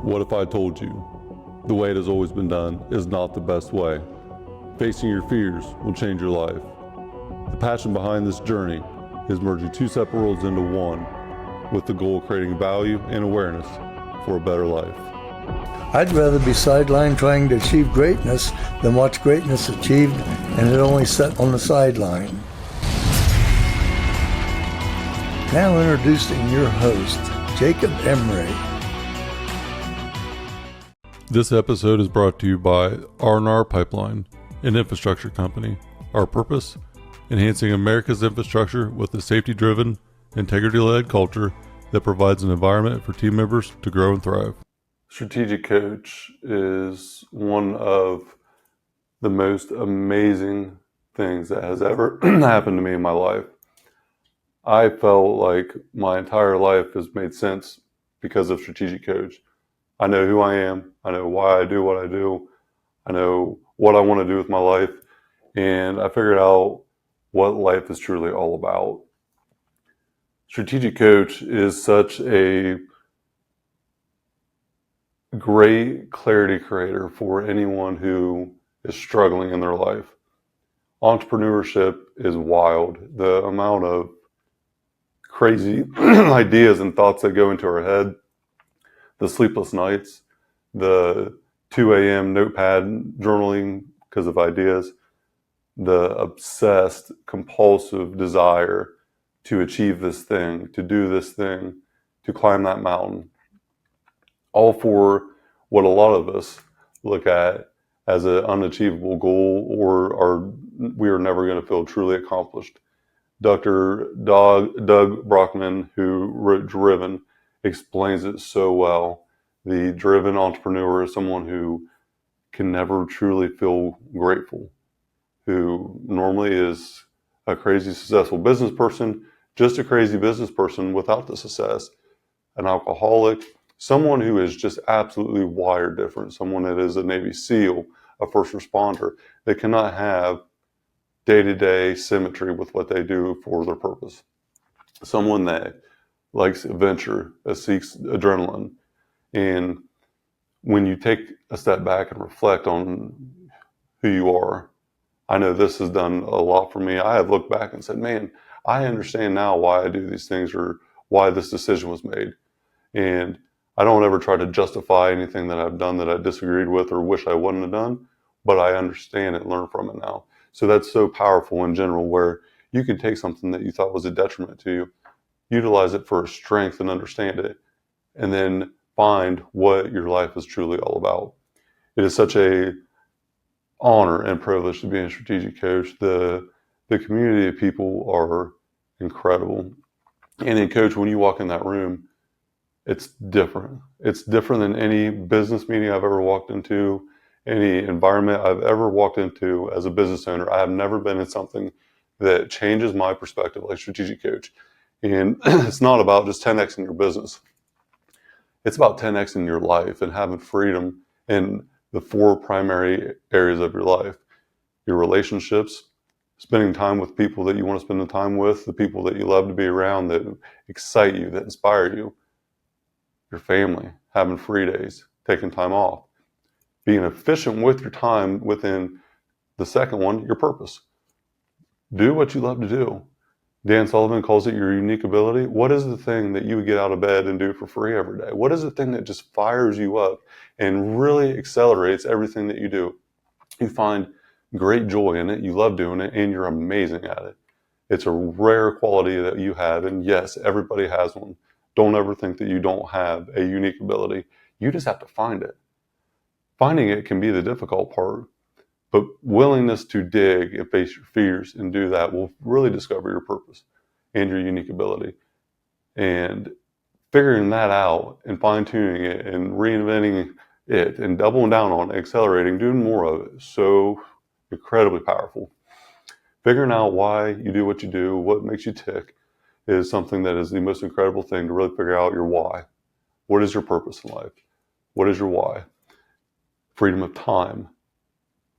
What if I told you the way it has always been done is not the best way? Facing your fears will change your life. The passion behind this journey is merging two separate worlds into one with the goal of creating value and awareness for a better life. I'd rather be sidelined trying to achieve greatness than watch greatness achieved and it only set on the sideline. Now introducing your host, Jacob Emery. This episode is brought to you by R&R Pipeline, an infrastructure company. Our purpose? Enhancing America's infrastructure with a safety-driven, integrity-led culture that provides an environment for team members to grow and thrive. Strategic coach is one of the most amazing things that has ever happened to me in my life. I felt like my entire life has made sense because of strategic coach. I know who I am. I know why I do what I do. I know what I want to do with my life. And I figured out what life is truly all about. Strategic coach is such a great clarity creator for anyone who is struggling in their life. Entrepreneurship is wild. The amount of crazy ideas and thoughts that go into our head, the sleepless nights, the 2 a.m. notepad journaling because of ideas, the obsessed, compulsive desire to achieve this thing, to do this thing, to climb that mountain, all for what a lot of us look at as an unachievable goal or we are never going to feel truly accomplished. Dr. Doug Brockman, who wrote Driven, explains it so well. The driven entrepreneur is someone who can never truly feel grateful, who normally is a crazy successful business person, just a crazy business person without the success, an alcoholic, someone who is just absolutely wired different, someone that is a Navy SEAL, a first responder, that cannot have day-to-day symmetry with what they do for their purpose. Someone that likes adventure, that seeks adrenaline. And when you take a step back and reflect on who you are, I know this has done a lot for me. I have looked back and said, man, I understand now why I do these things or why this decision was made. And I don't ever try to justify anything that I've done that I disagreed with or wish I wouldn't have done, but I understand it and learn from it now. So that's so powerful in general, where you can take something that you thought was a detriment to you, utilize it for strength and understand it, and then find what your life is truly all about. It is such a honor and privilege to be a strategic coach. The community of people are incredible. And in coach, when you walk in that room, it's different. It's different than any business meeting I've ever walked into, any environment I've ever walked into as a business owner. I have never been in something that changes my perspective like strategic coach. And it's not about just 10x in your business. It's about 10x in your life and having freedom in the 4 primary areas of your life. Your relationships, spending time with people that you want to spend the time with, the people that you love to be around, that excite you, that inspire you. Your family, having free days, taking time off, being efficient with your time within the second one, your purpose. Do what you love to do. Dan Sullivan calls it your unique ability. What is the thing that you would get out of bed and do for free every day? What is the thing that just fires you up and really accelerates everything that you do? You find great joy in it, you love doing it, and you're amazing at it. It's a rare quality that you have, and yes, everybody has one. Don't ever think that you don't have a unique ability. You just have to find it. Finding it can be the difficult part, but willingness to dig and face your fears and do that will really discover your purpose and your unique ability. And figuring that out and fine-tuning it and reinventing it and doubling down on it, accelerating, doing more of it is so incredibly powerful. Figuring out why you do what you do, what makes you tick, is something that is the most incredible thing to really figure out your why. What is your purpose in life? What is your why? Freedom of time,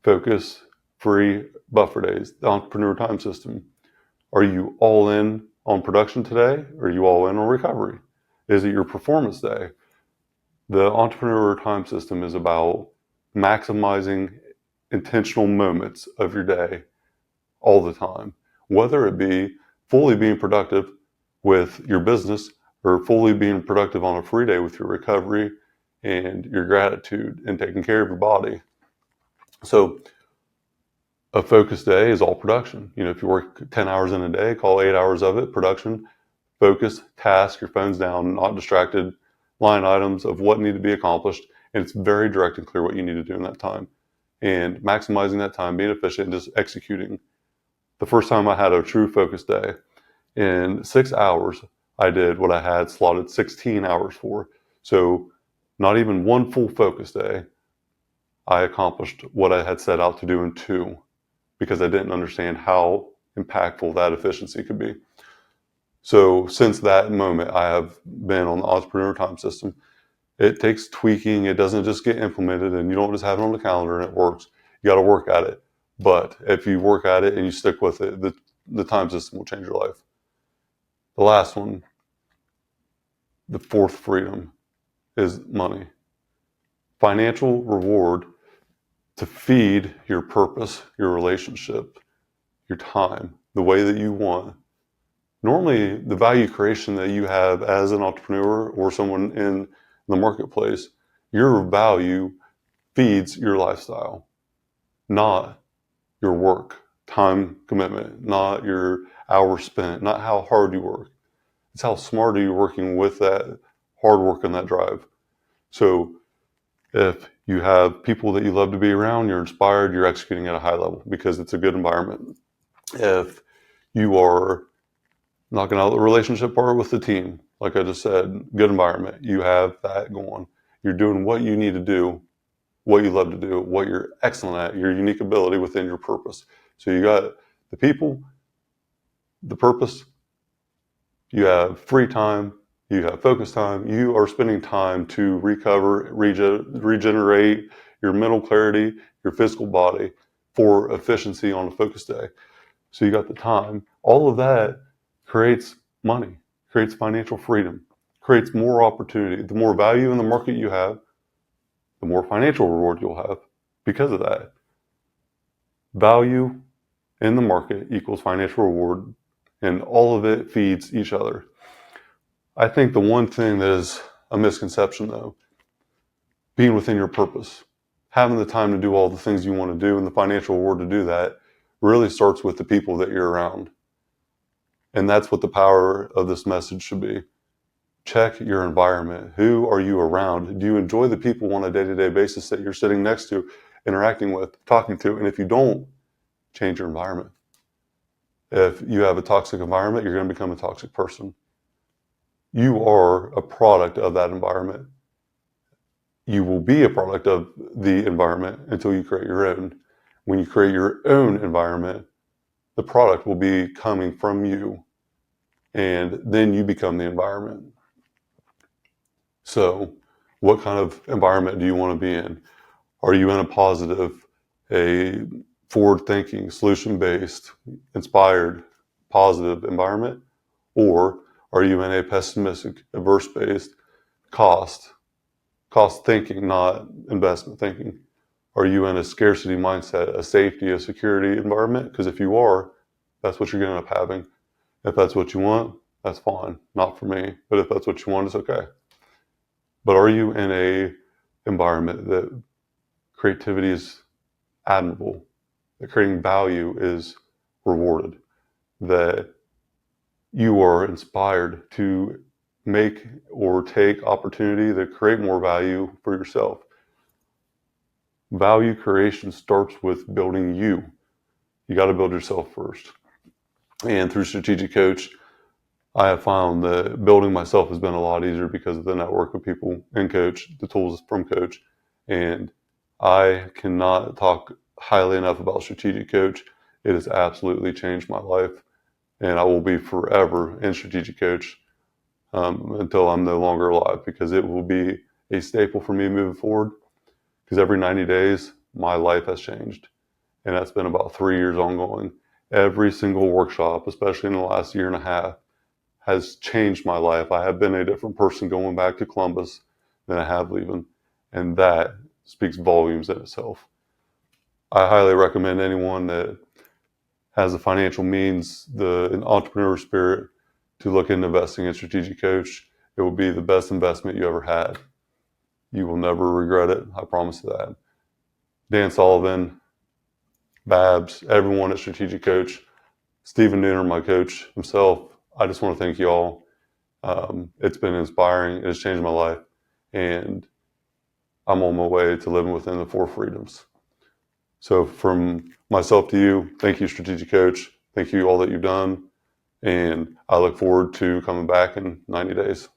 focus, free buffer days, the Entrepreneurial Time System. Are you all in on production today? Or are you all in on recovery? Is it your performance day? The Entrepreneurial Time System is about maximizing intentional moments of your day all the time, whether it be fully being productive with your business or fully being productive on a free day with your recovery and your gratitude and taking care of your body. So a focused day is all production. If you work 10 hours in a day, call 8 hours of it production, focus, task, your phone's down, not distracted, line items of what need to be accomplished. And it's very direct and clear what you need to do in that time. And maximizing that time, being efficient, and just executing. The first time I had a true focus day, in 6 hours, I did what I had slotted 16 hours for. So not even one full focus day, I accomplished what I had set out to do in two, because I didn't understand how impactful that efficiency could be. So since that moment, I have been on the Entrepreneur Time System. It takes tweaking. It doesn't just get implemented and you don't just have it on the calendar and it works. You got to work at it. But if you work at it and you stick with it, the time system will change your life. The last one, the fourth freedom, is money. Financial reward to feed your purpose, your relationship, your time, the way that you want. Normally, the value creation that you have as an entrepreneur or someone in the marketplace, your value feeds your lifestyle, not your work, time commitment, not your hours spent, not how hard you work. It's how smart are you working with that hard work and that drive. So if you have people that you love to be around, you're inspired, you're executing at a high level because it's a good environment. If you are knocking out the relationship part with the team, like I just said, good environment, you have that going. You're doing what you need to do, what you love to do, what you're excellent at, your unique ability within your purpose. So you got the people, the purpose, you have free time, you have focus time, you are spending time to recover, regenerate your mental clarity, your physical body for efficiency on a focus day. So you got the time. All of that creates money, creates financial freedom, creates more opportunity. The more value in the market you have, the more financial reward you'll have because of that. Value in the market equals financial reward, and all of it feeds each other. I think the one thing that is a misconception, though, being within your purpose, having the time to do all the things you want to do and the financial reward to do that really starts with the people that you're around. And that's what the power of this message should be. Check your environment. Who are you around? Do you enjoy the people on a day-to-day basis that you're sitting next to, interacting with, talking to? And if you don't, change your environment. If you have a toxic environment, you're going to become a toxic person. You are a product of that environment. You will be a product of the environment until you create your own. When you create your own environment, the product will be coming from you, and then you become the environment. So, what kind of environment do you want to be in? Are you in a positive, a forward-thinking, solution-based, inspired, positive environment? Or are you in a pessimistic, averse-based, cost thinking, not investment thinking? Are you in a scarcity mindset, a safety, a security environment? Because if you are, that's what you're going to end up having. If that's what you want, that's fine. Not for me. But if that's what you want, it's okay. But are you in a environment that creativity is admirable, that creating value is rewarded, that you are inspired to make or take opportunity that create more value for yourself? Value creation starts with building you. You got to build yourself first. And through Strategic Coach, I have found that building myself has been a lot easier because of the network of people in Coach, the tools from Coach. And I cannot talk highly enough about Strategic Coach. It has absolutely changed my life. And I will be forever in Strategic Coach until I'm no longer alive, because it will be a staple for me moving forward. Because every 90 days, my life has changed. And that's been about 3 years ongoing. Every single workshop, especially in the last year and a half, has changed my life. I have been a different person going back to Columbus than I have leaving. And that speaks volumes in itself. I highly recommend anyone that has the financial means, an entrepreneur spirit, to look into investing in Strategic Coach. It will be the best investment you ever had. You will never regret it. I promise you that. Dan Sullivan, Babs, everyone at Strategic Coach, Stephen Nooner, my coach himself, I just want to thank you all. It's been inspiring. It has changed my life. And I'm on my way to living within the 4 freedoms. So from myself to you, thank you, Strategic Coach. Thank you all that you've done. And I look forward to coming back in 90 days.